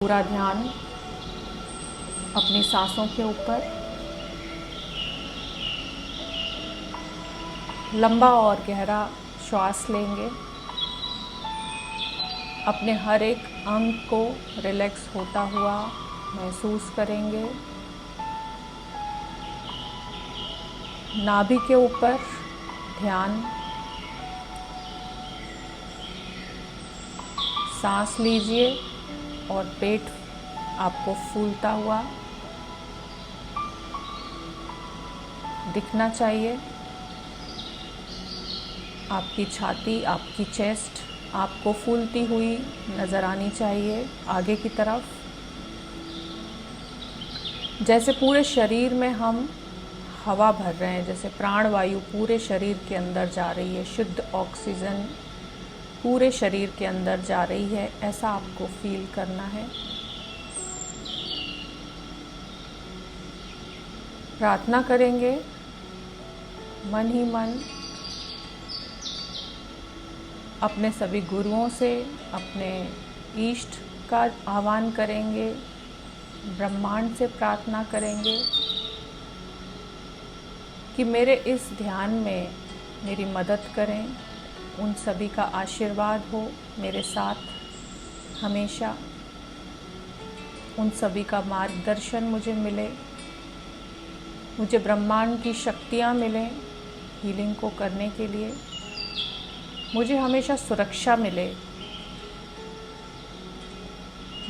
पूरा ध्यान अपनी सांसों के ऊपर। लंबा और गहरा श्वास लेंगे। अपने हर एक अंग को रिलैक्स होता हुआ महसूस करेंगे। नाभि के ऊपर ध्यान। सांस लीजिए और पेट आपको फूलता हुआ दिखना चाहिए। आपकी छाती, आपकी चेस्ट आपको फूलती हुई नज़र आनी चाहिए आगे की तरफ। जैसे पूरे शरीर में हम हवा भर रहे हैं, जैसे प्राणवायु पूरे शरीर के अंदर जा रही है, शुद्ध ऑक्सीजन पूरे शरीर के अंदर जा रही है, ऐसा आपको फील करना है। प्रार्थना करेंगे मन ही मन अपने सभी गुरुओं से, अपने इष्ट का आह्वान करेंगे, ब्रह्मांड से प्रार्थना करेंगे कि मेरे इस ध्यान में मेरी मदद करें। उन सभी का आशीर्वाद हो मेरे साथ हमेशा। उन सभी का मार्गदर्शन मुझे मिले, मुझे ब्रह्मांड की शक्तियाँ मिलें हीलिंग को करने के लिए। मुझे हमेशा सुरक्षा मिले।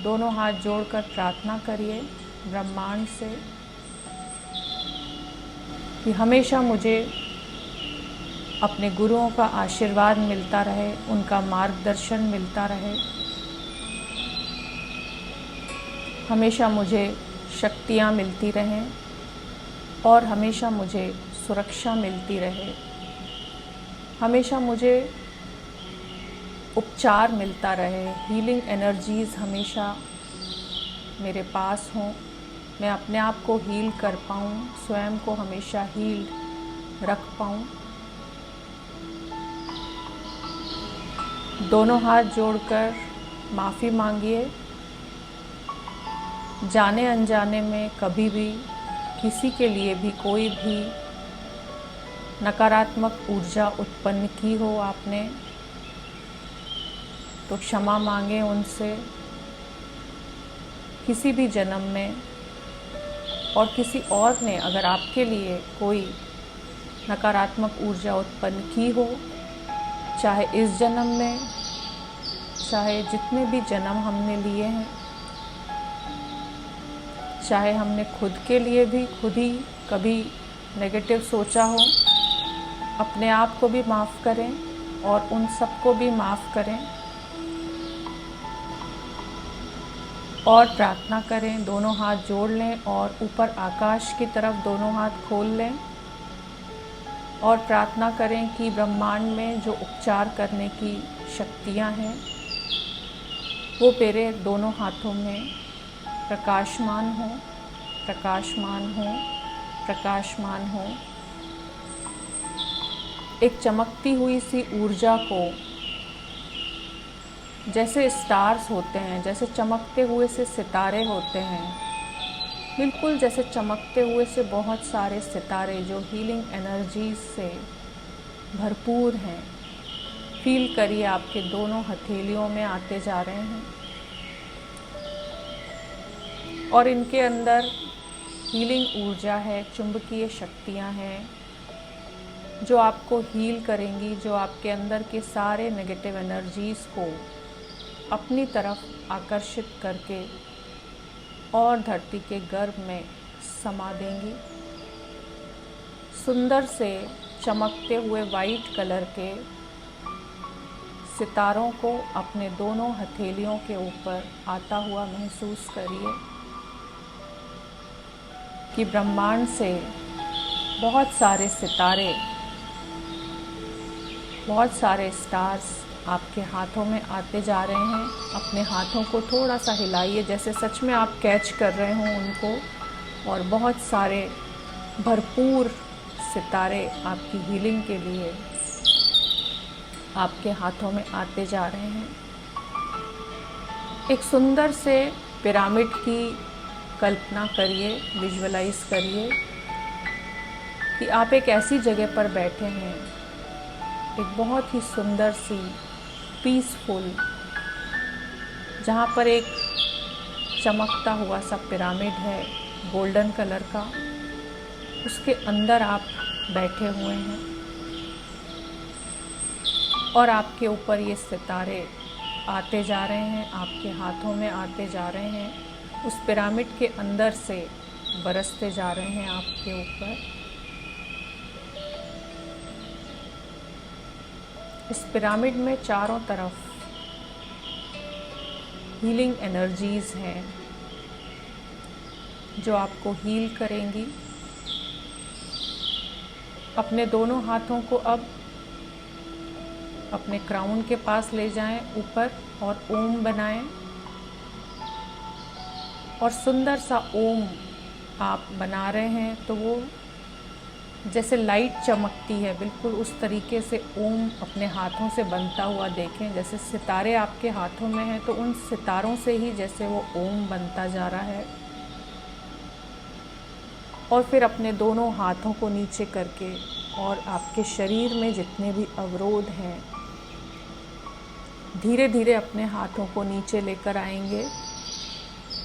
दोनों हाथ जोड़कर प्रार्थना करिए ब्रह्मांड से कि हमेशा मुझे अपने गुरुओं का आशीर्वाद मिलता रहे, उनका मार्गदर्शन मिलता रहे। हमेशा मुझे शक्तियाँ मिलती रहें और हमेशा मुझे सुरक्षा मिलती रहे। हमेशा मुझे उपचार मिलता रहे, हीलिंग एनर्जीज़ हमेशा मेरे पास हों। मैं अपने आप को हील कर पाऊँ, स्वयं को हमेशा हील रख पाऊँ। दोनों हाथ जोड़कर माफ़ी मांगिए। जाने अनजाने में कभी भी किसी के लिए भी कोई भी नकारात्मक ऊर्जा उत्पन्न की हो आपने, तो क्षमा मांगें उनसे। किसी भी जन्म में और किसी और ने अगर आपके लिए कोई नकारात्मक ऊर्जा उत्पन्न की हो, चाहे इस जन्म में, चाहे जितने भी जन्म हमने लिए हैं, चाहे हमने खुद के लिए भी खुद ही कभी नेगेटिव सोचा हो, अपने आप को भी माफ़ करें और उन सबको भी माफ़ करें और प्रार्थना करें। दोनों हाथ जोड़ लें और ऊपर आकाश की तरफ दोनों हाथ खोल लें और प्रार्थना करें कि ब्रह्मांड में जो उपचार करने की शक्तियाँ हैं वो मेरे दोनों हाथों में प्रकाशमान हो, प्रकाशमान हो, प्रकाशमान हो। एक चमकती हुई सी ऊर्जा को, जैसे स्टार्स होते हैं, जैसे चमकते हुए से सितारे होते हैं, बिल्कुल जैसे चमकते हुए से बहुत सारे सितारे जो हीलिंग एनर्जीज से भरपूर हैं, फील करिए आपके दोनों हथेलियों में आते जा रहे हैं और इनके अंदर हीलिंग ऊर्जा है, चुंबकीय शक्तियाँ हैं जो आपको हील करेंगी, जो आपके अंदर के सारे नेगेटिव एनर्जीज़ को अपनी तरफ आकर्षित करके और धरती के गर्भ में समा देंगी। सुंदर से चमकते हुए वाइट कलर के सितारों को अपने दोनों हथेलियों के ऊपर आता हुआ महसूस करिए कि ब्रह्मांड से बहुत सारे सितारे, बहुत सारे स्टार्स आपके हाथों में आते जा रहे हैं। अपने हाथों को थोड़ा सा हिलाइए जैसे सच में आप कैच कर रहे हों उनको, और बहुत सारे भरपूर सितारे आपकी हीलिंग के लिए आपके हाथों में आते जा रहे हैं। एक सुंदर से पिरामिड की कल्पना करिए, विजुअलाइज करिए कि आप एक ऐसी जगह पर बैठे हैं, एक बहुत ही सुंदर सी पीसफुल, जहाँ पर एक चमकता हुआ सा पिरामिड है गोल्डन कलर का, उसके अंदर आप बैठे हुए हैं और आपके ऊपर ये सितारे आते जा रहे हैं, आपके हाथों में आते जा रहे हैं, उस पिरामिड के अंदर से बरसते जा रहे हैं आपके ऊपर। इस पिरामिड में चारों तरफ हीलिंग एनर्जीज हैं जो आपको हील करेंगी। अपने दोनों हाथों को अब अपने क्राउन के पास ले जाएं ऊपर और ओम बनाएं और सुंदर सा ओम आप बना रहे हैं तो वो जैसे लाइट चमकती है, बिल्कुल उस तरीके से ओम अपने हाथों से बनता हुआ देखें। जैसे सितारे आपके हाथों में हैं तो उन सितारों से ही जैसे वो ओम बनता जा रहा है। और फिर अपने दोनों हाथों को नीचे करके और आपके शरीर में जितने भी अवरोध हैं धीरे धीरे अपने हाथों को नीचे लेकर आएंगे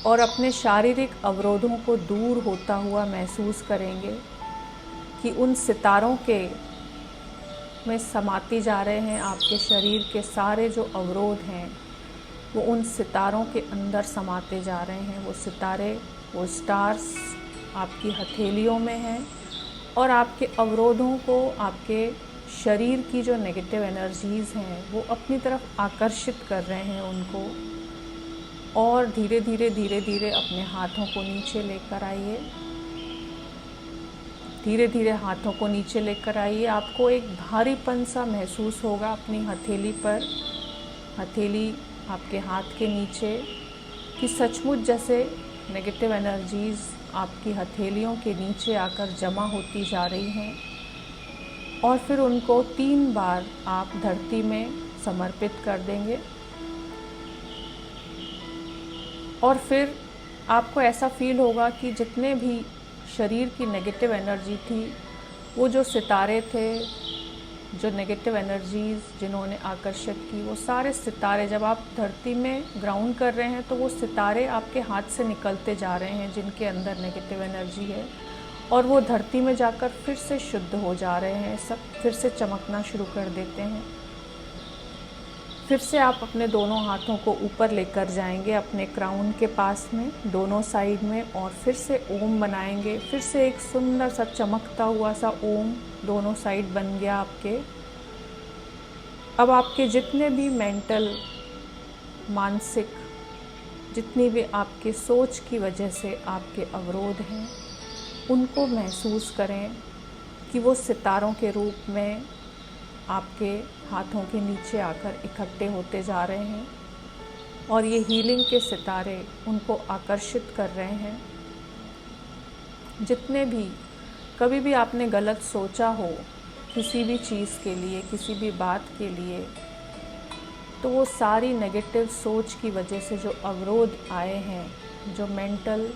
और अपने शारीरिक अवरोधों को दूर होता हुआ महसूस करेंगे कि उन सितारों के में समाती जा रहे हैं। आपके शरीर के सारे जो अवरोध हैं वो उन सितारों के अंदर समाते जा रहे हैं। वो सितारे, वो स्टार्स आपकी हथेलियों में हैं और आपके अवरोधों को, आपके शरीर की जो नेगेटिव एनर्जीज़ हैं वो अपनी तरफ आकर्षित कर रहे हैं उनको। और धीरे धीरे धीरे धीरे अपने हाथों को नीचे लेकर आइए, धीरे धीरे हाथों को नीचे लेकर आइए। आपको एक भारीपन सा महसूस होगा अपनी हथेली पर, हथेली आपके हाथ के नीचे, कि सचमुच जैसे नेगेटिव एनर्जीज़ आपकी हथेलियों के नीचे आकर जमा होती जा रही हैं। और फिर उनको 3 बार आप धरती में समर्पित कर देंगे। और फिर आपको ऐसा फील होगा कि जितने भी शरीर की नेगेटिव एनर्जी थी, वो जो सितारे थे, जो नेगेटिव एनर्जीज़ जिन्होंने आकर्षित की, वो सारे सितारे जब आप धरती में ग्राउंड कर रहे हैं तो वो सितारे आपके हाथ से निकलते जा रहे हैं जिनके अंदर नेगेटिव एनर्जी है, और वो धरती में जाकर फिर से शुद्ध हो जा रहे हैं, सब फिर से चमकना शुरू कर देते हैं। फिर से आप अपने दोनों हाथों को ऊपर लेकर जाएंगे अपने क्राउन के पास में, दोनों साइड में, और फिर से ओम बनाएंगे। फिर से एक सुंदर सा चमकता हुआ सा ओम दोनों साइड बन गया आपके। अब आपके जितने भी मेंटल, मानसिक, जितनी भी आपके सोच की वजह से आपके अवरोध हैं, उनको महसूस करें कि वो सितारों के रूप में आपके हाथों के नीचे आकर इकट्ठे होते जा रहे हैं और ये हीलिंग के सितारे उनको आकर्षित कर रहे हैं। जितने भी कभी भी आपने गलत सोचा हो किसी भी चीज़ के लिए, किसी भी बात के लिए, तो वो सारी नेगेटिव सोच की वजह से जो अवरोध आए हैं, जो मेंटल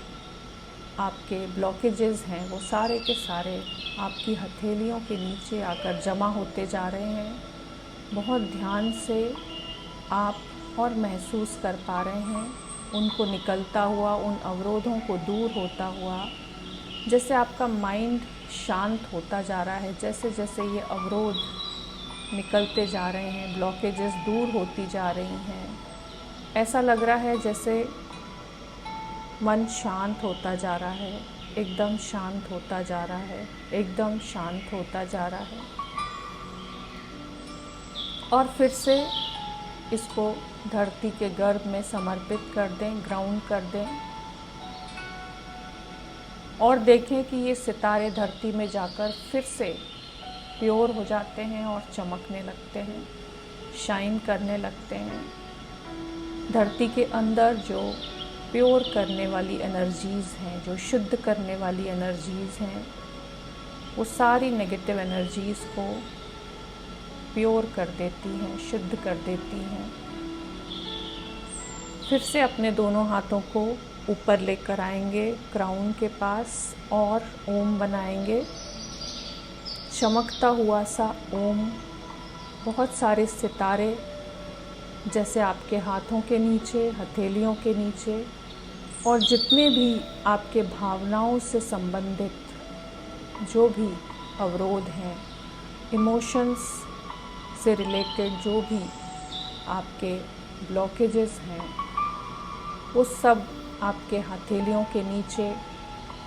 आपके ब्लॉकेजेस हैं, वो सारे के सारे आपकी हथेलियों के नीचे आकर जमा होते जा रहे हैं। बहुत ध्यान से आप और महसूस कर पा रहे हैं उनको निकलता हुआ, उन अवरोधों को दूर होता हुआ। जैसे आपका माइंड शांत होता जा रहा है, जैसे जैसे ये अवरोध निकलते जा रहे हैं, ब्लॉकेजेस दूर होती जा रही हैं, ऐसा लग रहा है जैसे मन शांत होता जा रहा है, एकदम शांत होता जा रहा है, एकदम शांत होता जा रहा है। और फिर से इसको धरती के गर्भ में समर्पित कर दें, ग्राउंड कर दें, और देखें कि ये सितारे धरती में जाकर फिर से प्योर हो जाते हैं और चमकने लगते हैं, शाइन करने लगते हैं। धरती के अंदर जो प्योर करने वाली एनर्जीज़ हैं, जो शुद्ध करने वाली एनर्जीज़ हैं, वो सारी नेगेटिव एनर्जीज़ को प्योर कर देती हैं, शुद्ध कर देती हैं। फिर से अपने दोनों हाथों को ऊपर लेकर आएंगे क्राउन के पास और ओम बनाएंगे। चमकता हुआ सा ओम, बहुत सारे सितारे जैसे आपके हाथों के नीचे, हथेलियों के नीचे, और जितने भी आपके भावनाओं से संबंधित जो भी अवरोध हैं, इमोशंस से रिलेटेड जो भी आपके ब्लॉकेजेस हैं, वो सब आपके हथेलियों के नीचे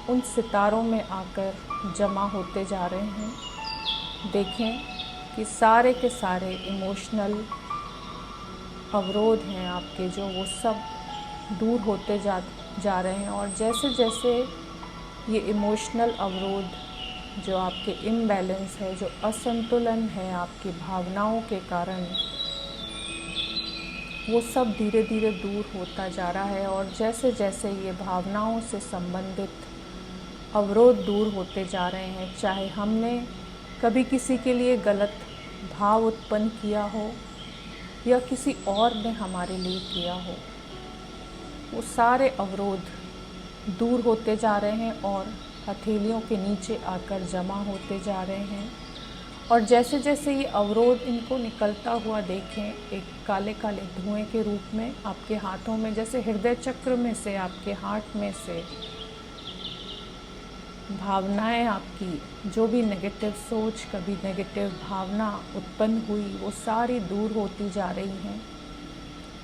उन सितारों में आकर जमा होते जा रहे हैं। देखें कि सारे के सारे इमोशनल अवरोध हैं आपके, जो वो सब दूर होते जा रहे हैं। और जैसे जैसे ये इमोशनल अवरोध, जो आपके इम्बैलेंस है, जो असंतुलन है आपकी भावनाओं के कारण, वो सब धीरे धीरे दूर होता जा रहा है। और जैसे जैसे ये भावनाओं से संबंधित अवरोध दूर होते जा रहे हैं, चाहे हमने कभी किसी के लिए गलत भाव उत्पन्न किया हो या किसी और ने हमारे लिए किया हो, वो सारे अवरोध दूर होते जा रहे हैं और हथेलियों के नीचे आकर जमा होते जा रहे हैं। और जैसे जैसे ये अवरोध इनको निकलता हुआ देखें, एक काले काले धुएं के रूप में आपके हाथों में, जैसे हृदय चक्र में से, आपके हार्ट में से भावनाएं, आपकी जो भी नेगेटिव सोच, कभी नेगेटिव भावना उत्पन्न हुई, वो सारी दूर होती जा रही हैं।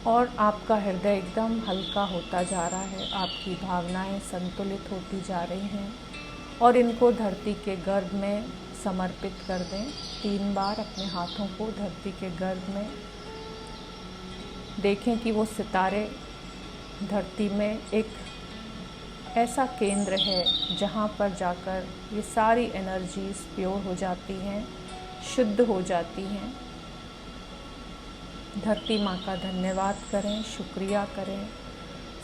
और आपका हृदय एकदम हल्का होता जा रहा है, आपकी भावनाएं संतुलित होती जा रही हैं। और इनको धरती के गर्भ में समर्पित कर दें। 3 बार अपने हाथों को धरती के गर्भ में देखें कि वो सितारे धरती में एक ऐसा केंद्र है जहाँ पर जाकर ये सारी एनर्जीज प्योर हो जाती हैं, शुद्ध हो जाती हैं। धरती माँ का धन्यवाद करें, शुक्रिया करें।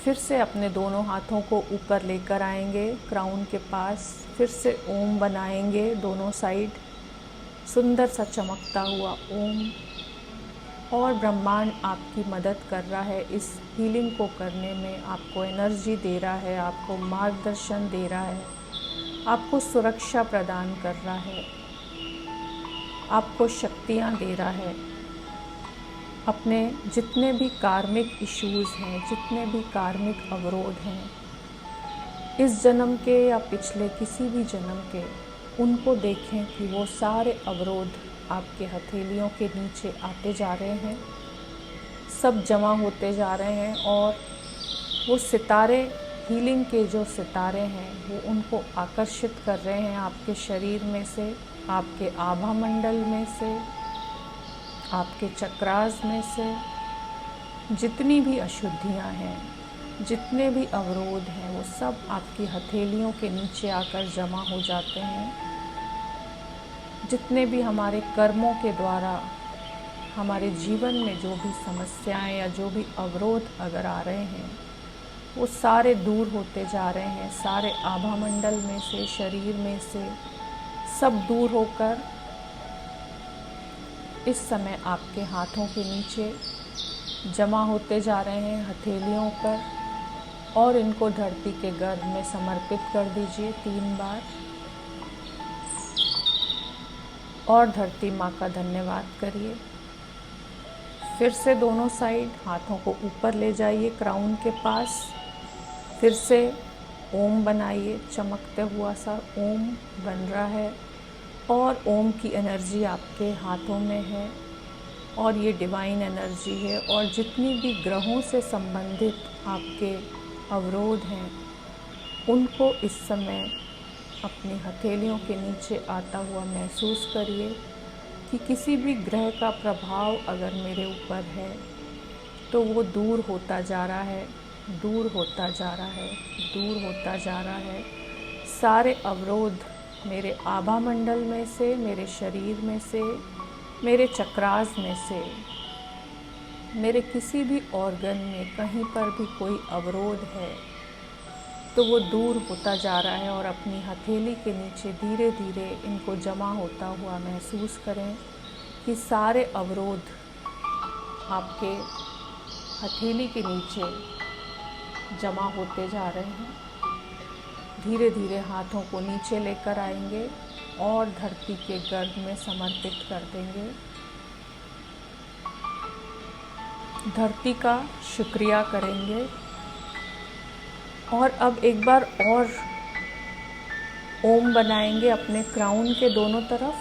फिर से अपने दोनों हाथों को ऊपर लेकर आएंगे क्राउन के पास। फिर से ओम बनाएंगे दोनों साइड, सुंदर सा चमकता हुआ ओम। और ब्रह्मांड आपकी मदद कर रहा है इस हीलिंग को करने में, आपको एनर्जी दे रहा है, आपको मार्गदर्शन दे रहा है, आपको सुरक्षा प्रदान कर रहा है, आपको शक्तियाँ दे रहा है। अपने जितने भी कार्मिक इश्यूज़ हैं, जितने भी कार्मिक अवरोध हैं, इस जन्म के या पिछले किसी भी जन्म के, उनको देखें कि वो सारे अवरोध आपके हथेलियों के नीचे आते जा रहे हैं, सब जमा होते जा रहे हैं। और वो सितारे, हीलिंग के जो सितारे हैं, वो उनको आकर्षित कर रहे हैं आपके शरीर में से, आपके आभा मंडल में से, आपके चक्रास में से। जितनी भी अशुद्धियां हैं, जितने भी अवरोध हैं, वो सब आपकी हथेलियों के नीचे आकर जमा हो जाते हैं। जितने भी हमारे कर्मों के द्वारा हमारे जीवन में जो भी समस्याएं या जो भी अवरोध अगर आ रहे हैं, वो सारे दूर होते जा रहे हैं। सारे आभा मंडल में से, शरीर में से सब दूर होकर इस समय आपके हाथों के नीचे जमा होते जा रहे हैं, हथेलियों पर। और इनको धरती के गर्भ में समर्पित कर दीजिए 3 बार। और धरती माँ का धन्यवाद करिए। फिर से दोनों साइड हाथों को ऊपर ले जाइए क्राउन के पास। फिर से ओम बनाइए, चमकते हुआ सा ओम बन रहा है। और ओम की एनर्जी आपके हाथों में है, और ये डिवाइन एनर्जी है। और जितनी भी ग्रहों से संबंधित आपके अवरोध हैं, उनको इस समय अपनी हथेलियों के नीचे आता हुआ महसूस करिए कि किसी भी ग्रह का प्रभाव अगर मेरे ऊपर है, तो वो दूर होता जा रहा है, दूर होता जा रहा है, दूर होता जा रहा है। सारे अवरोध मेरे आभा मंडल में से, मेरे शरीर में से, मेरे चक्रास में से, मेरे किसी भी ऑर्गन में कहीं पर भी कोई अवरोध है, तो वो दूर होता जा रहा है। और अपनी हथेली के नीचे धीरे धीरे इनको जमा होता हुआ महसूस करें कि सारे अवरोध आपके हथेली के नीचे जमा होते जा रहे हैं। धीरे धीरे हाथों को नीचे लेकर आएंगे और धरती के गर्भ में समर्पित कर देंगे। धरती का शुक्रिया करेंगे और अब एक बार और ओम बनाएंगे अपने क्राउन के दोनों तरफ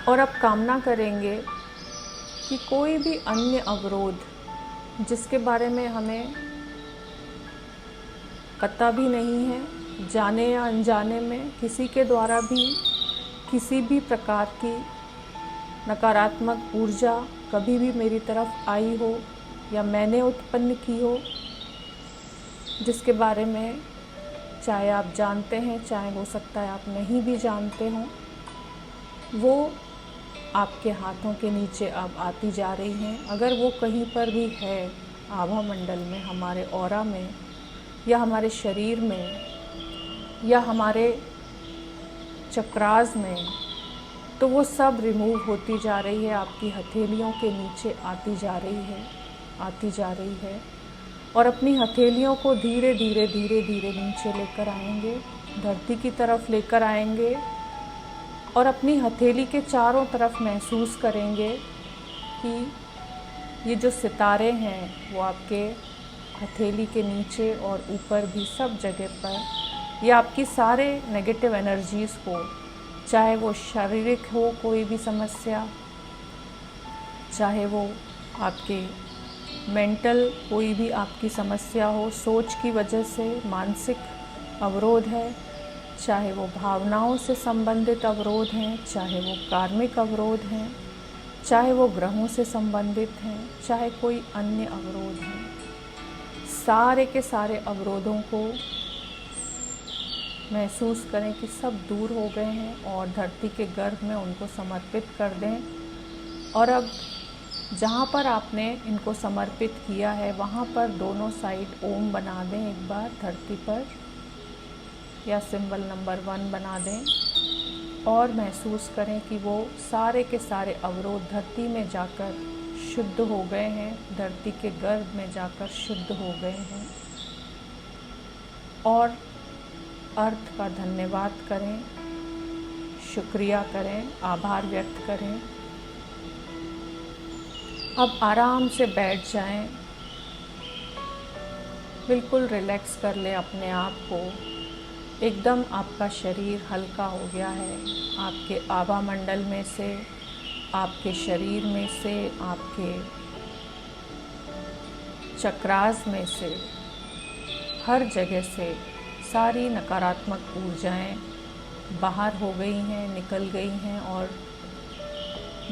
और अब कामना करेंगे कि कोई भी अन्य अवरोध जिसके बारे में हमें पता भी नहीं है, जाने या अनजाने में किसी के द्वारा भी किसी भी प्रकार की नकारात्मक ऊर्जा कभी भी मेरी तरफ आई हो या मैंने उत्पन्न की हो, जिसके बारे में चाहे आप जानते हैं, चाहे हो सकता है आप नहीं भी जानते हों, वो आपके हाथों के नीचे अब आती जा रही हैं। अगर वो कहीं पर भी है आभा मंडल में, हमारे ऑरा में या हमारे शरीर में या हमारे चक्रास में, तो वो सब रिमूव होती जा रही है, आपकी हथेलियों के नीचे आती जा रही है और अपनी हथेलियों को धीरे धीरे धीरे धीरे नीचे लेकर आएंगे, धरती की तरफ लेकर आएंगे और अपनी हथेली के चारों तरफ महसूस करेंगे कि ये जो सितारे हैं वो आपके हथेली के नीचे और ऊपर भी सब जगह पर, ये आपकी सारे नेगेटिव एनर्जीज़ को, चाहे वो शारीरिक हो कोई भी समस्या, चाहे वो आपके मेंटल कोई भी आपकी समस्या हो, सोच की वजह से मानसिक अवरोध है, चाहे वो भावनाओं से संबंधित अवरोध हैं, चाहे वो कार्मिक अवरोध हैं, चाहे वो ग्रहों से संबंधित हैं, चाहे कोई अन्य अवरोध हैं, सारे के सारे अवरोधों को महसूस करें कि सब दूर हो गए हैं और धरती के गर्भ में उनको समर्पित कर दें। और अब जहाँ पर आपने इनको समर्पित किया है वहाँ पर दोनों साइड ओम बना दें एक बार धरती पर, या सिंबल नंबर 1 बना दें और महसूस करें कि वो सारे के सारे अवरोध धरती में जाकर शुद्ध हो गए हैं, धरती के गर्भ में जाकर शुद्ध हो गए हैं। और अर्थ का धन्यवाद करें, शुक्रिया करें, आभार व्यक्त करें। अब आराम से बैठ जाएं, बिल्कुल रिलैक्स कर लें अपने आप को। एकदम आपका शरीर हल्का हो गया है। आपके आभा मंडल में से, आपके शरीर में से, आपके चक्रास में से, हर जगह से सारी नकारात्मक ऊर्जाएं बाहर हो गई हैं, निकल गई हैं। और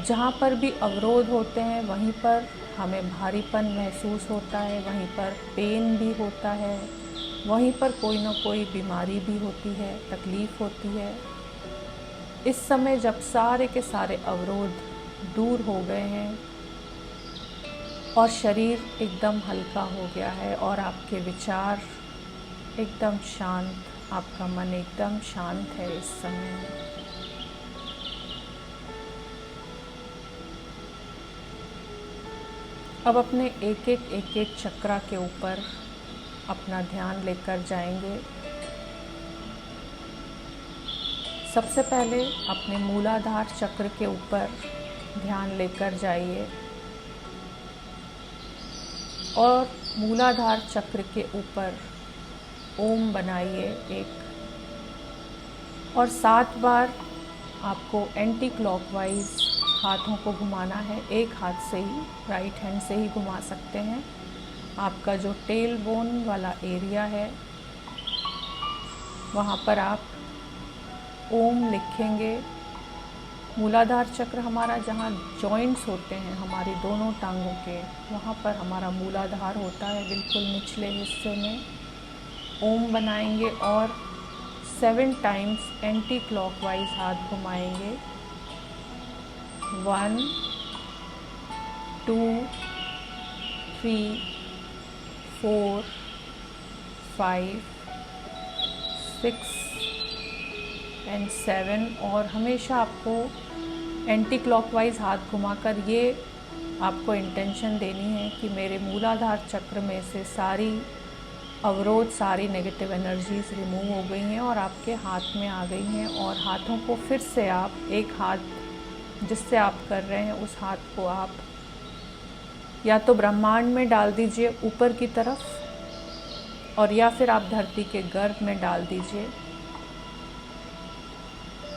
जहाँ पर भी अवरोध होते हैं वहीं पर हमें भारीपन महसूस होता है, वहीं पर पेन भी होता है, वहीं पर कोई ना कोई बीमारी भी होती है, तकलीफ़ होती है। इस समय जब सारे के सारे अवरोध दूर हो गए हैं और शरीर एकदम हल्का हो गया है और आपके विचार एकदम शांत, आपका मन एकदम शांत है इस समय, अब अपने एक एक चक्रा के ऊपर अपना ध्यान लेकर जाएंगे। सबसे पहले अपने मूलाधार चक्र के ऊपर ध्यान लेकर जाइए और मूलाधार चक्र के ऊपर ओम बनाइए एक, और 7 बार आपको एंटी क्लॉकवाइज हाथों को घुमाना है। एक हाथ से ही, राइट हैंड से ही घुमा सकते हैं। आपका जो टेल बोन वाला एरिया है वहाँ पर आप ओम लिखेंगे। मूलाधार चक्र हमारा जहाँ जॉइंट्स होते हैं हमारी दोनों टांगों के, वहाँ पर हमारा मूलाधार होता है, बिल्कुल निचले हिस्से में। ओम बनाएंगे और 7 टाइम्स एंटी क्लॉकवाइज हाथ घुमाएंगे। 1 2 3 4 5 6 एंड 7। और हमेशा आपको एंटी क्लॉकवाइज हाथ घुमाकर ये आपको इंटेंशन देनी है कि मेरे मूलाधार चक्र में से सारी अवरोध, सारी नेगेटिव एनर्जीज़ रिमूव हो गई हैं और आपके हाथ में आ गई हैं। और हाथों को फिर से आप एक हाथ जिससे आप कर रहे हैं उस हाथ को आप या तो ब्रह्मांड में डाल दीजिए ऊपर की तरफ, और या फिर आप धरती के गर्भ में डाल दीजिए।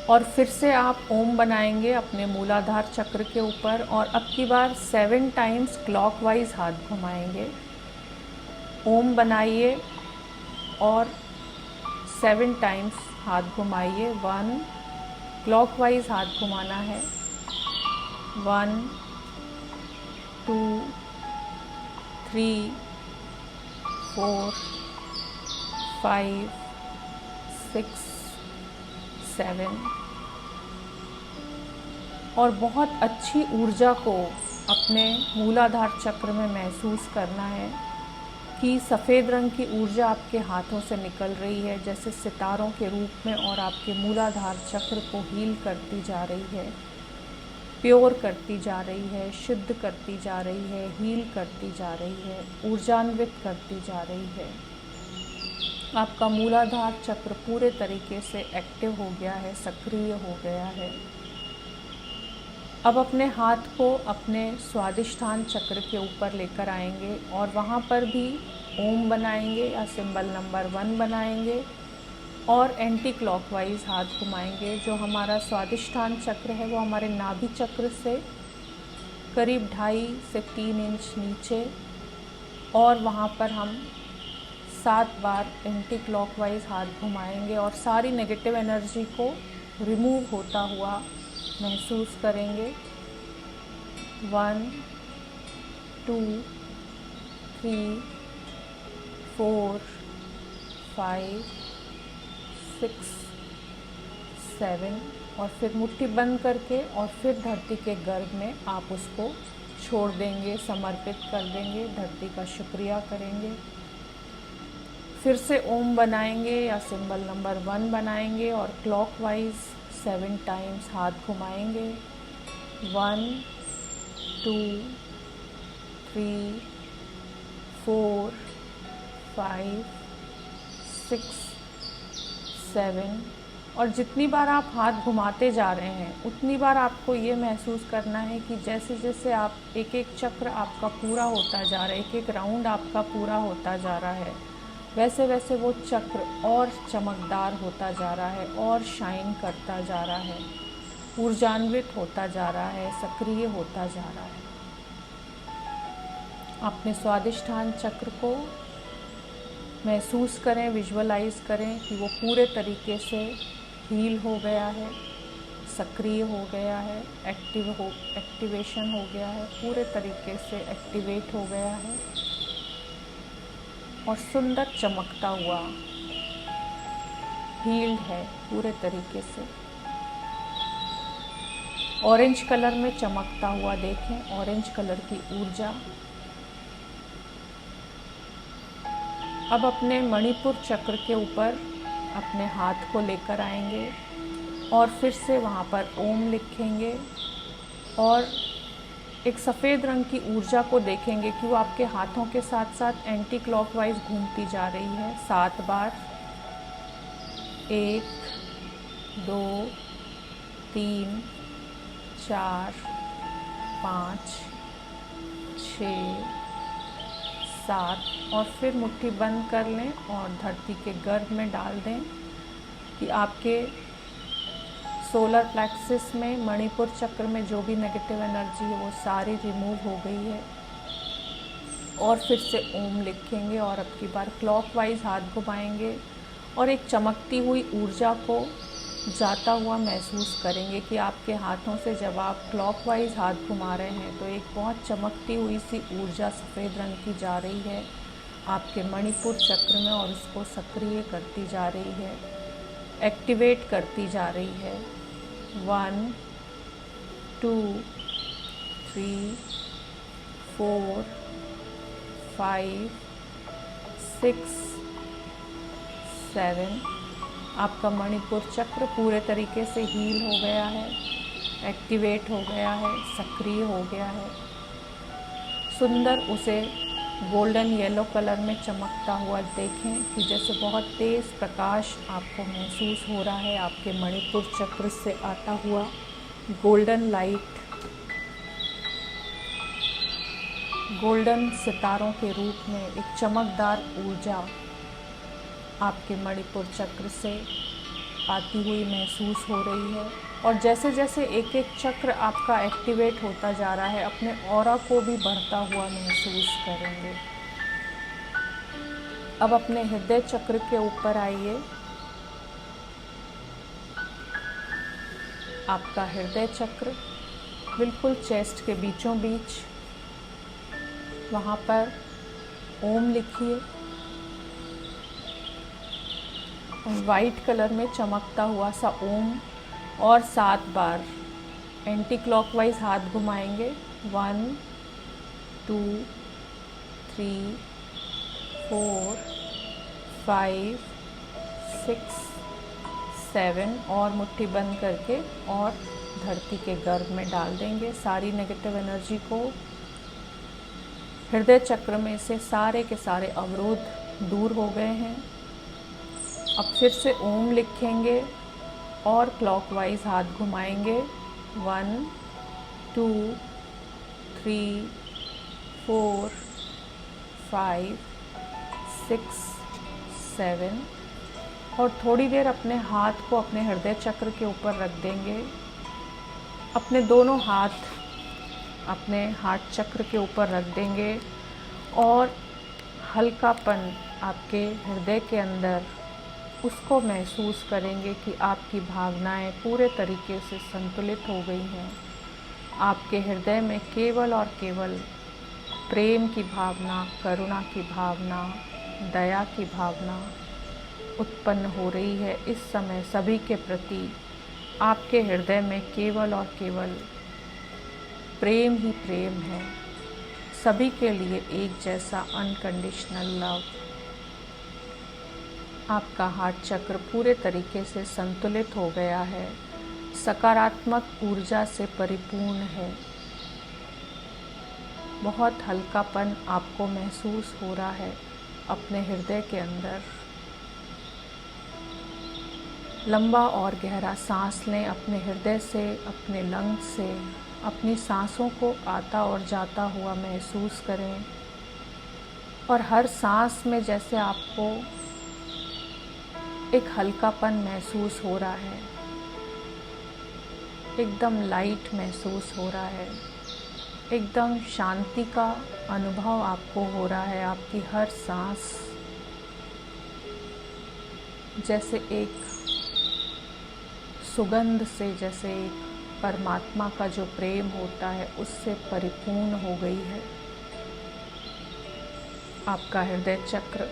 और फिर से आप ओम बनाएंगे अपने मूलाधार चक्र के ऊपर, और अब की बार 7 टाइम्स क्लॉकवाइज हाथ घुमाएंगे। ओम बनाइए और 7 टाइम्स हाथ घुमाइए। 1 क्लॉकवाइज हाथ घुमाना है। 1 2 3 4 5 6 7। और बहुत अच्छी ऊर्जा को अपने मूलाधार चक्र में महसूस करना है कि सफ़ेद रंग की ऊर्जा आपके हाथों से निकल रही है जैसे सितारों के रूप में, और आपके मूलाधार चक्र को हील करती जा रही है, प्योर करती जा रही है, शुद्ध करती जा रही है, हील करती जा रही है, ऊर्जान्वित करती जा रही है। आपका मूलाधार चक्र पूरे तरीके से एक्टिव हो गया है, सक्रिय हो गया है। अब अपने हाथ को अपने स्वादिष्ठान चक्र के ऊपर लेकर आएंगे और वहाँ पर भी ओम बनाएंगे या सिंबल नंबर 1 बनाएंगे और एंटी क्लॉकवाइज हाथ घुमाएंगे। जो हमारा स्वादिष्ठान चक्र है वो हमारे नाभि चक्र से करीब 2.5 से 3 इंच नीचे, और वहाँ पर हम 7 बार एंटी क्लॉकवाइज हाथ घुमाएंगे और सारी नेगेटिव एनर्जी को रिमूव होता हुआ महसूस करेंगे। 1 2 3 4 5 6 7, और फिर मुट्ठी बंद करके और फिर धरती के गर्भ में आप उसको छोड़ देंगे, समर्पित कर देंगे, धरती का शुक्रिया करेंगे। फिर से ओम बनाएंगे या सिंबल नंबर 1 बनाएंगे और क्लॉकवाइज 7 टाइम्स हाथ घुमाएंगे। 1 2 3 4 5 6 7, और जितनी बार आप हाथ घुमाते जा रहे हैं उतनी बार आपको ये महसूस करना है कि जैसे जैसे आप एक एक चक्र आपका पूरा होता जा रहा है, एक एक राउंड आपका पूरा होता जा रहा है, वैसे वैसे वो चक्र और चमकदार होता जा रहा है और शाइन करता जा रहा है, ऊर्जान्वित होता जा रहा है, सक्रिय होता जा रहा है। अपने स्वादिष्ठान चक्र को महसूस करें, विजुअलाइज करें कि वो पूरे तरीके से हील हो गया है, सक्रिय हो गया है, एक्टिवेशन हो गया है, पूरे तरीके से एक्टिवेट हो गया है और सुंदर चमकता हुआ हील्ड है पूरे तरीके से। ऑरेंज कलर में चमकता हुआ देखें, ऑरेंज कलर की ऊर्जा। अब अपने मणिपुर चक्र के ऊपर अपने हाथ को लेकर आएंगे और फिर से वहाँ पर ओम लिखेंगे और एक सफ़ेद रंग की ऊर्जा को देखेंगे कि वो आपके हाथों के साथ साथ एंटी क्लॉकवाइज घूमती जा रही है 7 बार। 1 2 3 4 5 6 7, और फिर मुट्ठी बंद कर लें और धरती के गर्भ में डाल दें कि आपके सोलर प्लेक्सिस में, मणिपुर चक्र में जो भी नेगेटिव एनर्जी है वो सारी रिमूव हो गई है। और फिर से ओम लिखेंगे और अब की बार क्लॉकवाइज हाथ घुमाएंगे और एक चमकती हुई ऊर्जा को जाता हुआ महसूस करेंगे कि आपके हाथों से जब आप क्लॉकवाइज हाथ घुमा रहे हैं तो एक बहुत चमकती हुई सी ऊर्जा सफ़ेद रंग की जा रही है आपके मणिपुर चक्र में और उसको सक्रिय करती जा रही है, एक्टिवेट करती जा रही है। 1 2 3 4 5 6 7, आपका मणिपुर चक्र पूरे तरीके से हील हो गया है, एक्टिवेट हो गया है, सक्रिय हो गया है। सुंदर उसे गोल्डन येलो कलर में चमकता हुआ देखें कि जैसे बहुत तेज़ प्रकाश आपको महसूस हो रहा है आपके मणिपुर चक्र से आता हुआ गोल्डन लाइट, गोल्डन सितारों के रूप में एक चमकदार ऊर्जा आपके मणिपुर चक्र से आती हुई महसूस हो रही है। और जैसे जैसे एक एक चक्र आपका एक्टिवेट होता जा रहा है, अपने ऑरा को भी बढ़ता हुआ महसूस करेंगे। अब अपने हृदय चक्र के ऊपर आइए। आपका हृदय चक्र बिल्कुल चेस्ट के बीचों बीच, वहाँ पर ओम लिखिए। वाइट कलर में चमकता हुआ सा ओम और 7 बार एंटी क्लॉकवाइज हाथ घुमाएंगे। 1 2 3 4 5 6 7 और मुट्ठी बंद करके और धरती के गर्भ में डाल देंगे सारी नेगेटिव एनर्जी को। हृदय चक्र में से सारे के सारे अवरोध दूर हो गए हैं। अब फिर से ओम लिखेंगे और क्लॉकवाइज हाथ घुमाएंगे। 1 2 3 4 5 6 7 और थोड़ी देर अपने हाथ को अपने हृदय चक्र के ऊपर रख देंगे। अपने दोनों हाथ अपने हार्ट चक्र के ऊपर रख देंगे और हल्कापन आपके हृदय के अंदर उसको महसूस करेंगे कि आपकी भावनाएं पूरे तरीके से संतुलित हो गई हैं। आपके हृदय में केवल और केवल प्रेम की भावना, करुणा की भावना, दया की भावना उत्पन्न हो रही है। इस समय सभी के प्रति आपके हृदय में केवल और केवल प्रेम ही प्रेम है। सभी के लिए एक जैसा अनकंडीशनल लव। आपका हार्ट चक्र पूरे तरीके से संतुलित हो गया है, सकारात्मक ऊर्जा से परिपूर्ण है। बहुत हल्कापन आपको महसूस हो रहा है अपने हृदय के अंदर। लंबा और गहरा सांस लें अपने हृदय से, अपने लंग्स से। अपनी सांसों को आता और जाता हुआ महसूस करें और हर सांस में जैसे आपको एक हल्कापन महसूस हो रहा है, एकदम लाइट महसूस हो रहा है, एकदम शांति का अनुभव आपको हो रहा है। आपकी हर सांस जैसे एक सुगंध से, जैसे एक परमात्मा का जो प्रेम होता है उससे परिपूर्ण हो गई है। आपका हृदय चक्र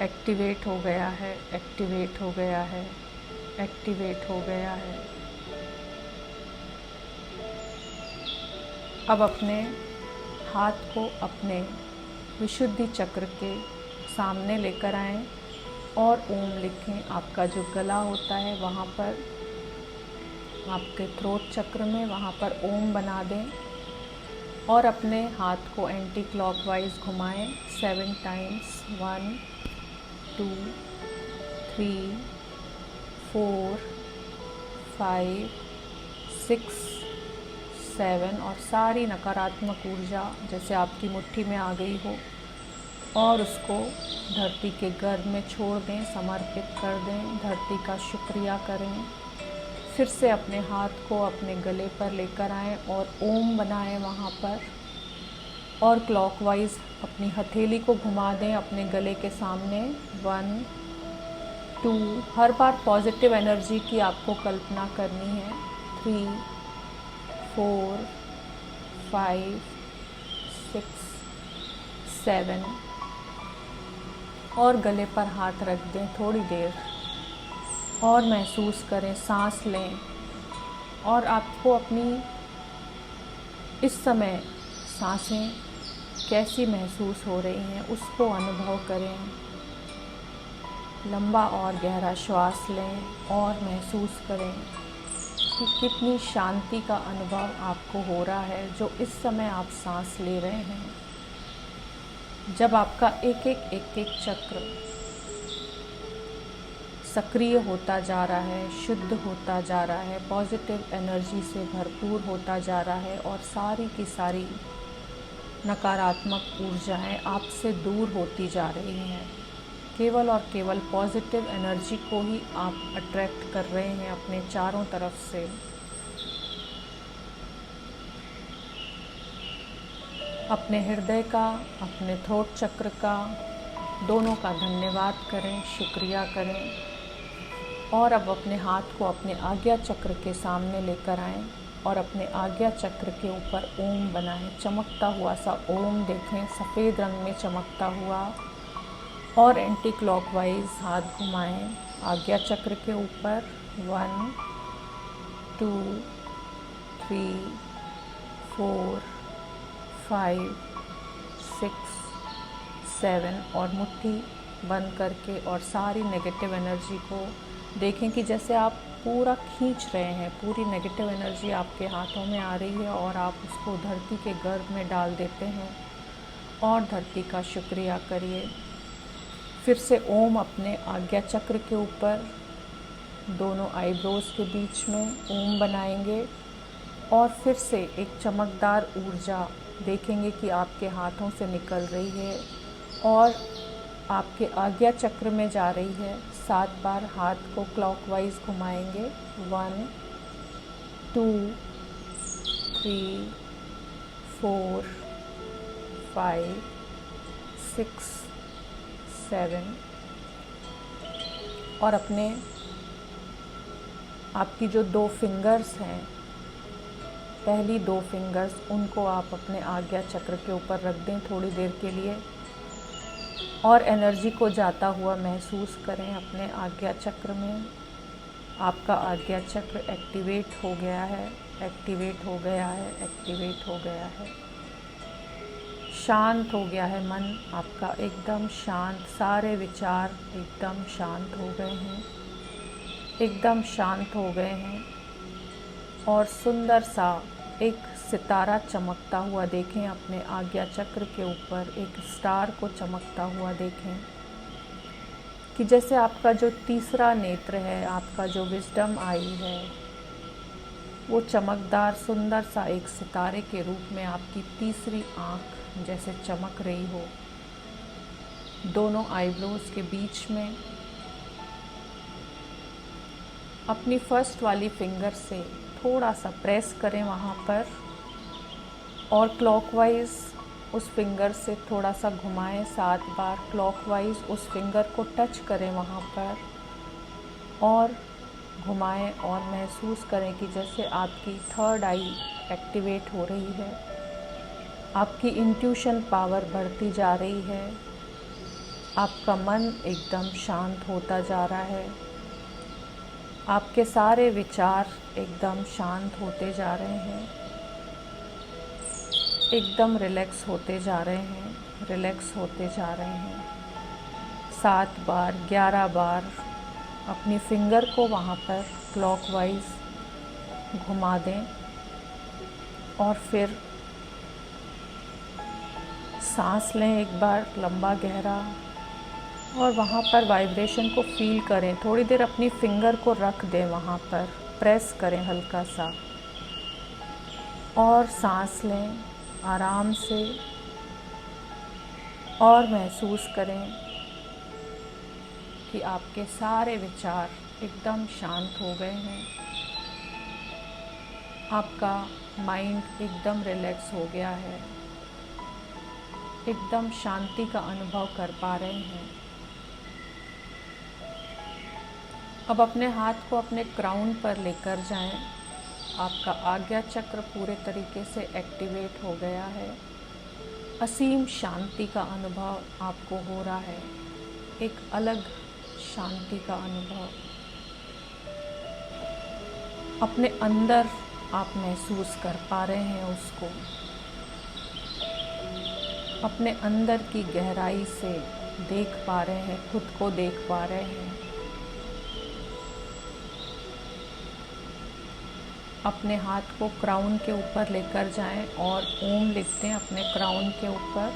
एक्टिवेट हो गया है, एक्टिवेट हो गया है, एक्टिवेट हो गया है। अब अपने हाथ को अपने विशुद्धि चक्र के सामने लेकर आएं और ओम लिखें। आपका जो गला होता है वहाँ पर, आपके थ्रोट चक्र में वहाँ पर ओम बना दें और अपने हाथ को एंटी क्लॉकवाइज घुमाएं 7 टाइम्स। 1 2 3 4 5 6 7 और सारी नकारात्मक ऊर्जा जैसे आपकी मुट्ठी में आ गई हो और उसको धरती के गर्भ में छोड़ दें, समर्पित कर दें, धरती का शुक्रिया करें। फिर से अपने हाथ को अपने गले पर लेकर आएं और ओम बनाएं वहाँ पर और क्लॉकवाइज अपनी हथेली को घुमा दें अपने गले के सामने। 1 2 हर बार पॉजिटिव एनर्जी की आपको कल्पना करनी है। 3 4 5 6 7 और गले पर हाथ रख दें थोड़ी देर और महसूस करें, सांस लें और आपको अपनी इस समय सांसें कैसी महसूस हो रही हैं उसको अनुभव करें। लंबा और गहरा श्वास लें और महसूस करें कि कितनी शांति का अनुभव आपको हो रहा है जो इस समय आप सांस ले रहे हैं। जब आपका एक एक चक्र सक्रिय होता जा रहा है, शुद्ध होता जा रहा है, पॉजिटिव एनर्जी से भरपूर होता जा रहा है और सारी की सारी नकारात्मक ऊर्जाएं आपसे दूर होती जा रही हैं। केवल और केवल पॉजिटिव एनर्जी को ही आप अट्रैक्ट कर रहे हैं अपने चारों तरफ से। अपने हृदय का, अपने थ्रोट चक्र का, दोनों का धन्यवाद करें, शुक्रिया करें। और अब अपने हाथ को अपने आज्ञा चक्र के सामने लेकर आएं और अपने आज्ञा चक्र के ऊपर ओम बनाएं। चमकता हुआ सा ओम देखें, सफ़ेद रंग में चमकता हुआ, और एंटी क्लॉकवाइज हाथ घुमाएं आज्ञा चक्र के ऊपर। 1 2 3 4 5 6 7 और मुट्ठी बंद करके और सारी नेगेटिव एनर्जी को देखें कि जैसे आप पूरा खींच रहे हैं। पूरी नेगेटिव एनर्जी आपके हाथों में आ रही है और आप उसको धरती के गर्भ में डाल देते हैं और धरती का शुक्रिया करिए। फिर से ओम अपने आज्ञा चक्र के ऊपर दोनों आईब्रोज के बीच में ओम बनाएंगे और फिर से एक चमकदार ऊर्जा देखेंगे कि आपके हाथों से निकल रही है और आपके आज्ञा चक्र में जा रही है। 7 बार हाथ को क्लॉकवाइज घुमाएंगे। 1 2 3 4 5 6 7 और अपने आपकी जो 2 फिंगर्स हैं, पहली 2 फिंगर्स, उनको आप अपने आज्ञा चक्र के ऊपर रख दें थोड़ी देर के लिए और एनर्जी को जाता हुआ महसूस करें अपने आज्ञा चक्र में। आपका आज्ञा चक्र एक्टिवेट हो गया है, एक्टिवेट हो गया है, एक्टिवेट हो गया है। शांत हो गया है मन आपका, एकदम शांत। सारे विचार एकदम शांत हो गए हैं, एकदम शांत हो गए हैं। और सुंदर सा एक सितारा चमकता हुआ देखें अपने आज्ञा चक्र के ऊपर। एक स्टार को चमकता हुआ देखें कि जैसे आपका जो तीसरा नेत्र है, आपका जो विजडम आई है, वो चमकदार सुंदर सा एक सितारे के रूप में आपकी तीसरी आँख जैसे चमक रही हो। दोनों आईब्रोज के बीच में अपनी फर्स्ट वाली फिंगर से थोड़ा सा प्रेस करें वहाँ पर और क्लॉकवाइज उस फिंगर से थोड़ा सा घुमाएं। 7 बार क्लॉकवाइज उस फिंगर को टच करें वहाँ पर और घुमाएं और महसूस करें कि जैसे आपकी थर्ड आई एक्टिवेट हो रही है। आपकी इंट्यूशन पावर बढ़ती जा रही है। आपका मन एकदम शांत होता जा रहा है। आपके सारे विचार एकदम शांत होते जा रहे हैं, एकदम रिलैक्स होते जा रहे हैं, रिलैक्स होते जा रहे हैं। 7 बार 11 बार अपनी फिंगर को वहाँ पर क्लॉकवाइज घुमा दें और फिर सांस लें एक बार लंबा गहरा और वहाँ पर वाइब्रेशन को फील करें। थोड़ी देर अपनी फिंगर को रख दें वहाँ पर, प्रेस करें हल्का सा और सांस लें आराम से और महसूस करें कि आपके सारे विचार एकदम शांत हो गए हैं। आपका माइंड एकदम रिलैक्स हो गया है, एकदम शांति का अनुभव कर पा रहे हैं। अब अपने हाथ को अपने क्राउन पर लेकर जाएं। आपका आज्ञा चक्र पूरे तरीके से एक्टिवेट हो गया है। असीम शांति का अनुभव आपको हो रहा है, एक अलग शांति का अनुभव अपने अंदर आप महसूस कर पा रहे हैं। उसको अपने अंदर की गहराई से देख पा रहे हैं, खुद को देख पा रहे हैं। अपने हाथ को क्राउन के ऊपर लेकर जाएं और ओम लिखते हैं अपने क्राउन के ऊपर,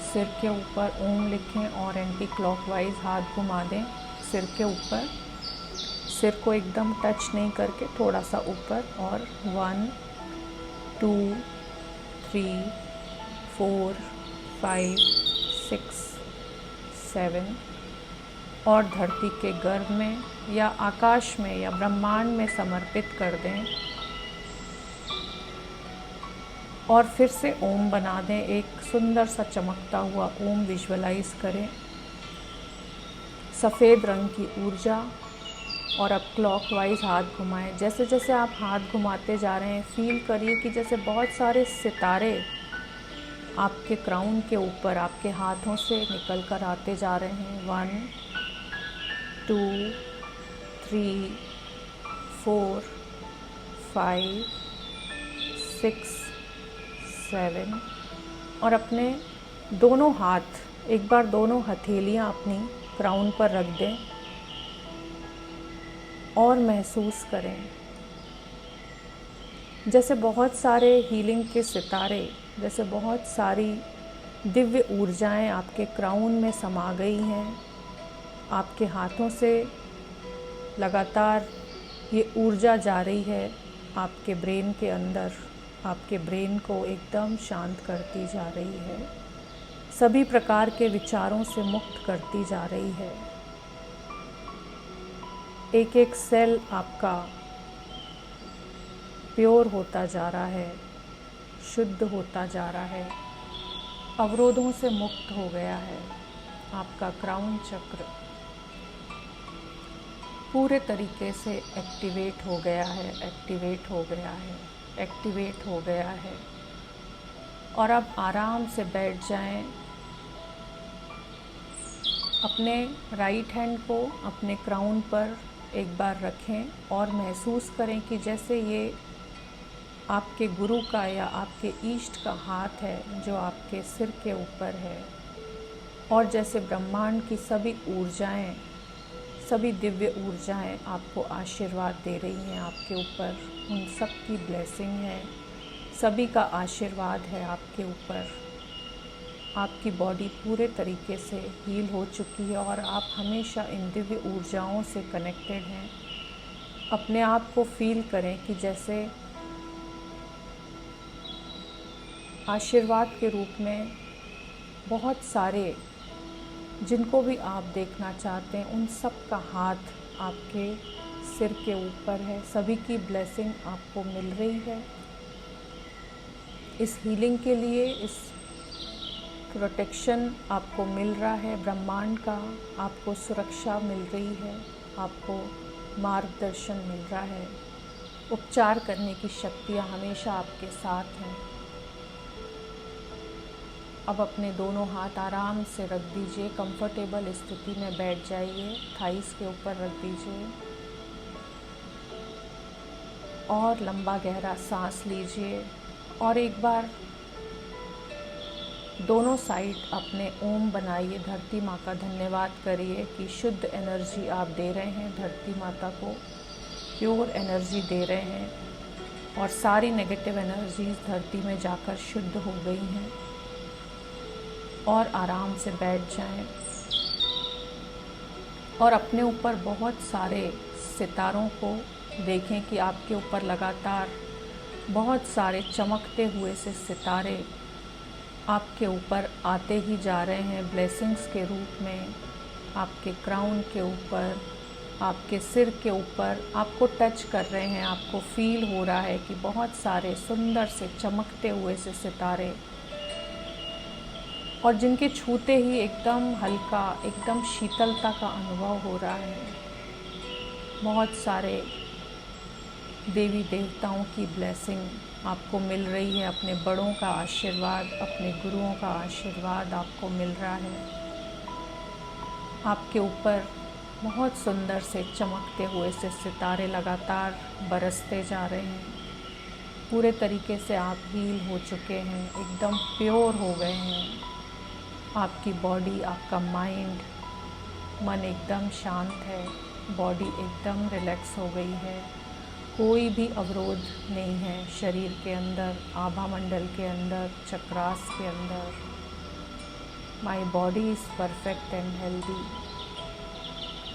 सिर के ऊपर ओम लिखें और एंटी क्लॉकवाइज हाथ घुमा दें सिर के ऊपर। सिर को एकदम टच नहीं करके थोड़ा सा ऊपर, और 1 2 3 4 5 6 7 और धरती के गर्भ में या आकाश में या ब्रह्मांड में समर्पित कर दें। और फिर से ओम बना दें, एक सुंदर सा चमकता हुआ ओम विजुअलाइज करें, सफ़ेद रंग की ऊर्जा। और अब क्लॉकवाइज हाथ घुमाएं। जैसे जैसे आप हाथ घुमाते जा रहे हैं, फील करिए कि जैसे बहुत सारे सितारे आपके क्राउन के ऊपर आपके हाथों से निकल कर आते जा रहे हैं। 1 2 3 4 5 6 7 और अपने दोनों हाथ, एक बार दोनों हथेलियां अपनी क्राउन पर रख दें और महसूस करें जैसे बहुत सारे हीलिंग के सितारे, जैसे बहुत सारी दिव्य ऊर्जाएं आपके क्राउन में समा गई हैं। आपके हाथों से लगातार ये ऊर्जा जा रही है आपके ब्रेन के अंदर, आपके ब्रेन को एकदम शांत करती जा रही है, सभी प्रकार के विचारों से मुक्त करती जा रही है। एक एक सेल आपका प्योर होता जा रहा है, शुद्ध होता जा रहा है, अवरोधों से मुक्त हो गया है। आपका क्राउन चक्र पूरे तरीके से एक्टिवेट हो गया है, एक्टिवेट हो गया है, एक्टिवेट हो गया है। और अब आराम से बैठ जाएं। अपने राइट हैंड को अपने क्राउन पर एक बार रखें और महसूस करें कि जैसे ये आपके गुरु का या आपके ईष्ट का हाथ है जो आपके सिर के ऊपर है, और जैसे ब्रह्मांड की सभी ऊर्जाएं, सभी दिव्य ऊर्जाएं आपको आशीर्वाद दे रही हैं आपके ऊपर। उन सब की ब्लेसिंग है, सभी का आशीर्वाद है आपके ऊपर। आपकी बॉडी पूरे तरीके से हील हो चुकी है और आप हमेशा इन दिव्य ऊर्जाओं से कनेक्टेड हैं। अपने आप को फील करें कि जैसे आशीर्वाद के रूप में बहुत सारे, जिनको भी आप देखना चाहते हैं, उन सब का हाथ आपके सिर के ऊपर है। सभी की ब्लेसिंग आपको मिल रही है। इस हीलिंग के लिए, इस प्रोटेक्शन आपको मिल रहा है ब्रह्मांड का, आपको सुरक्षा मिल रही है, आपको मार्गदर्शन मिल रहा है। उपचार करने की शक्तियाँ हमेशा आपके साथ हैं। अब अपने दोनों हाथ आराम से रख दीजिए, कंफर्टेबल स्थिति में बैठ जाइए, थाइस के ऊपर रख दीजिए और लंबा गहरा सांस लीजिए। और एक बार दोनों साइड अपने ओम बनाइए, धरती माँ का धन्यवाद करिए कि शुद्ध एनर्जी आप दे रहे हैं, धरती माता को प्योर एनर्जी दे रहे हैं और सारी नेगेटिव एनर्जीज धरती में जाकर शुद्ध हो गई हैं। और आराम से बैठ जाएं और अपने ऊपर बहुत सारे सितारों को देखें कि आपके ऊपर लगातार बहुत सारे चमकते हुए से सितारे आपके ऊपर आते ही जा रहे हैं ब्लेसिंग्स के रूप में। आपके क्राउन के ऊपर, आपके सिर के ऊपर आपको टच कर रहे हैं। आपको फील हो रहा है कि बहुत सारे सुंदर से चमकते हुए से सितारे, और जिनके छूते ही एकदम हल्का, एकदम शीतलता का अनुभव हो रहा है। बहुत सारे देवी देवताओं की ब्लेसिंग आपको मिल रही है, अपने बड़ों का आशीर्वाद, अपने गुरुओं का आशीर्वाद आपको मिल रहा है। आपके ऊपर बहुत सुंदर से चमकते हुए से सितारे लगातार बरसते जा रहे हैं। पूरे तरीके से आप हील हो चुके हैं, एकदम प्योर हो गए हैं। आपकी बॉडी, आपका माइंड, मन एकदम शांत है, बॉडी एकदम रिलैक्स हो गई है। कोई भी अवरोध नहीं है शरीर के अंदर, आभा मंडल के अंदर, चक्रास के अंदर। My body is perfect and healthy.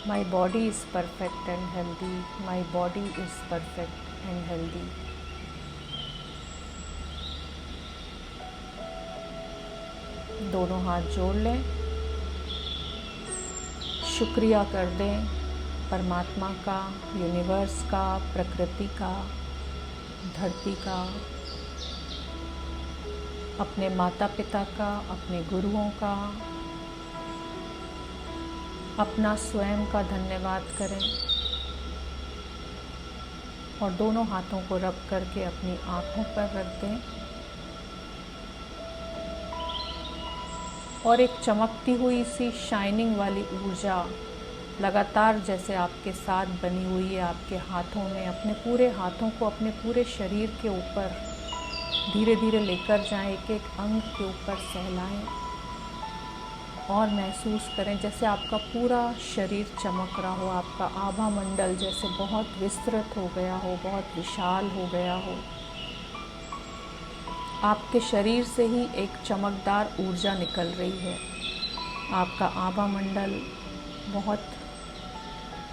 My body is perfect and healthy. My body is perfect and healthy. दोनों हाथ जोड़ लें, शुक्रिया कर दें परमात्मा का, यूनिवर्स का, प्रकृति का, धरती का, अपने माता पिता का, अपने गुरुओं का, अपना स्वयं का धन्यवाद करें और दोनों हाथों को रब करके अपनी आँखों पर रख दें और एक चमकती हुई सी शाइनिंग वाली ऊर्जा लगातार जैसे आपके साथ बनी हुई है आपके हाथों में, अपने पूरे हाथों को अपने पूरे शरीर के ऊपर धीरे धीरे लेकर जाएं, एक एक अंग के ऊपर सहलाएं और महसूस करें जैसे आपका पूरा शरीर चमक रहा हो, आपका आभा मंडल जैसे बहुत विस्तृत हो गया हो, बहुत विशाल हो गया हो। आपके शरीर से ही एक चमकदार ऊर्जा निकल रही है। आपका आभा मंडल बहुत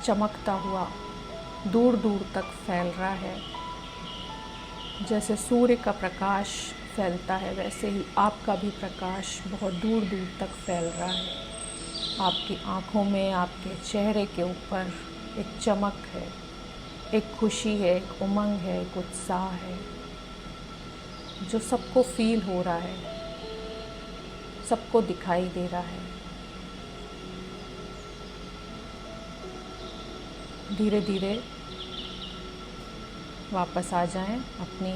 चमकता हुआ दूर दूर तक फैल रहा है। जैसे सूर्य का प्रकाश फैलता है वैसे ही आपका भी प्रकाश बहुत दूर दूर तक फैल रहा है। आपकी आँखों में, आपके चेहरे के ऊपर एक चमक है, एक खुशी है, एक उमंग है, एक उत्साह है जो सबको फील हो रहा है, सबको दिखाई दे रहा है। धीरे धीरे वापस आ जाएं अपनी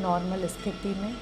नॉर्मल स्थिति में।